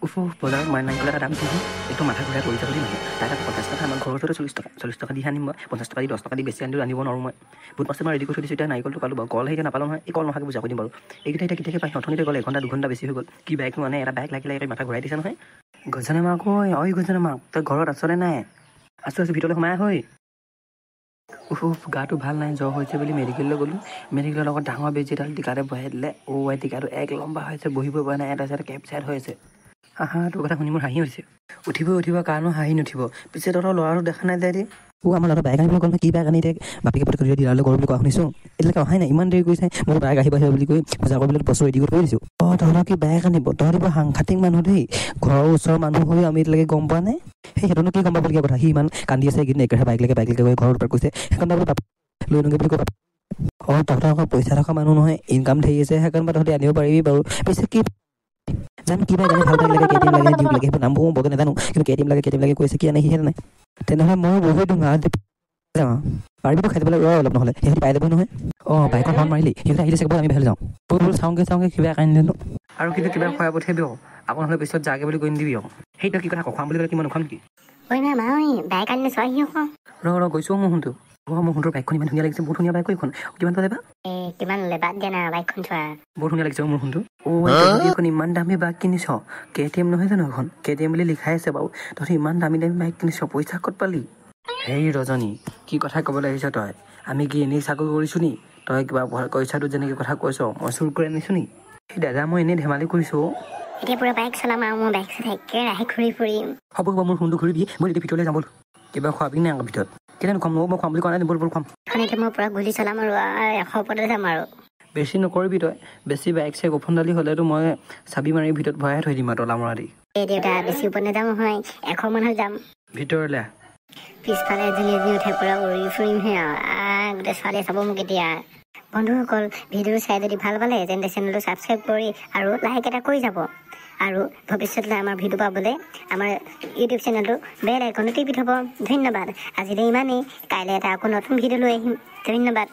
বজাৰত মই নাৰিকল এটা দাম দিছোঁ এইটো মাথা ঘূৰাই পৰি যাব মানে তাত 50 টকা আমাৰ ঘৰৰ ওচৰতে 40 টকা দি আনিম মই 50 টকা দি 10 টকা দি বেছি আনিব নোৱাৰোঁ মই বহুত মাছে মই ৰেডি কৰি থৈ দিছোঁ এতিয়া নাৰিকলটো পালোঁ বাৰু কল এতিয়া নাপালোঁ নহয় এই কল নহাকে বুজাব দিম বাৰু এইকেইটা এতিয়া কেতিয়াকৈ পাই অথনিতে গ'ল 1 ঘণ্টা 2 ঘণ্টা বেছি হৈ গ'ল কি বাইক মানে এটা বাইক লাগিলে মাথা ঘূৰাই দিছে নহয় গজনে মাক ঐ গজনে মাক তই ঘৰত আছনে নাই আছোঁ ভিতৰলৈ সোমাই হৈ গাটো ভাল নাই জ্বৰ হৈছে বুলি মেডিকেললৈ গ'লোঁ মেডিকেলৰ লগত ডাঙৰ বেজি এডাল টিকাতে বহাই দিলে টিকাটো এক লম্বা হৈছে বহিব পৰা নাই এটা চাইড কেপ চাইড হৈ আছে তোৰ কথা শুনি মোৰ হাঁহি হৈছে উঠিব কাৰণো হাঁহি নুঠিব পিছে তহঁতৰ ল'ৰাটো দেখা নাই যায় দে আমাৰ ল'ৰা বাইক আনিবলৈ গ'ল কি বাইক আনি এতিয়া বাপেকে পটকৈ ডিলাৰলৈ গ'ল বুলি কোৱা শুনিছোঁ এতিয়ালৈকে অহাই নাই ইমান দেৰি কৰিছে মই বাইক আহিব বুলি কৈ পূজা কৰিবলৈ বস্তু ৰেডি কৰি থৈ দিছোঁ তহঁতৰ কি বাইক আনিব তহঁতিব সাংঘাতিক মানুহ দেই ঘৰৰ ওচৰৰ মানুহ হৈ আমি এতিয়ালৈকে গম পোৱা নাই সেইটোনো কি গম পাবলগীয়া কথা সি ইমান কান্দি আছে এইকেইদিন একেৰাহে বাইক গৈ ঘৰত কৈছে সেইকাৰণে লৈ আনোগৈ বুলি কৈ তহঁতৰ আকৌ পইচা থকা মানুহ নহয় ইনকাম ধৰি আছে সেইকাৰণে তহঁতি আনিব পাৰিবি বাৰু পিছে কি জানো কি বাইক আনি ভাল বাইক লাগে কেটিএম লাগে ডিউক লাগে সেইবোৰ নামবোৰ বৰকৈ নাজানো কিন্তু কেটিএম লাগে কৈছে কি আনে সিহে নাই তেনেহ'লে মই বহুত দিওঁ পাৰিবিতো খাই যাবলৈ অলপ নহ'লে সিহঁতি পাই যাব নহয় বাইকৰ হৰ্ণ মাৰিলি সিহঁতে আহিলে চাগে আমি ভাল যাওঁ বহুত চাওঁগে কিবা আনি দিলোঁ আৰু কিন্তু কিবা খুৱাই পঠিয়াবি আকৌ নহ'লে পিছত যাগে বুলি কৈ নিদিবি সেইটো কি কথা খুৱাম বুলি ক'লে কিমান খুৱাম কি বাইক আনিলে চোৱাহি ৰ গৈছোঁ মোৰ শুনটো মোৰ শুনটোৰ বাইকখন ইমান ধুনীয়া লাগিছে বহুত ধুনীয়া বাইক এইখন কিমান পালে বা কিমান ল'লে বাদ দিয়া না বাইকখন চোৱা বহুত ধুনীয়া লাগিছে মোৰ শুনটো এখন ইমান দামী বাইক কিনিছ কেটিএম নহয় জানো এখন কেটিএম বুলি লিখাই আছে বাৰু তহঁতি ইমান দামী বাইক কিনিছ পইচা ক'ত পালি হেই ৰজনী কি কথা ক'বলৈ আহিছ তই আমি কি এনেই চাকৰি কৰিছোঁ নি তই কিবা পইচাটো যেনেকৈ কথা কৈছ মই চুৰ কৰি আনিছোঁ নি সেই দাদা মই এনেই ধেমালি কৰিছোঁ এতিয়া পুৰা বাইক চলাম আৰু মই বাইক চাই একেৰাহে ঘূৰি ফুৰিম হ'ব মোৰ ফোনটো ঘূৰিবি মই এতিয়া ভিতৰলৈ যাম ব'ল কিবা খোৱাবি নাই আকৌ ভিতৰত কেতিয়া খুৱাম মই খুৱাম বুলি কোৱা নাই ব'ল খুৱাম এতিয়া মই পুৰা গুলি চলাম আৰু 100 ওপৰতে যাম আৰু বেছি নকৰিবি তই বেছি বাইক চাইক ওফন্দালি হ'লেতো মই চাবি মাৰি ভিতৰত ভৰাই থৈ দিম আৰু তলা মৰা দি দেউতা বেছি ওপৰত নাযাম নহয় 100 মানত যাম ভিতৰলৈ পিছফালে এজনী উঠে পুৰা উৰি ফুৰিমহে গোটেই ছোৱালীয়ে চাব মোক এতিয়া বন্ধুসকল ভিডিঅ'টো চাই যদি ভাল পালে তেন্তে চেনেলটো ছাবস্ক্ৰাইব কৰি আৰু লাইক এটা কৰি যাব আৰু ভৱিষ্যতলৈ আমাৰ ভিডিঅ' পাবলৈ আমাৰ ইউটিউব চেনেলটো বেল আইকনটো টিপি থ'ব ধন্যবাদ আজিলৈ ইমানেই কাইলৈ এটা আকৌ নতুন ভিডিঅ' লৈ আহিম ধন্যবাদ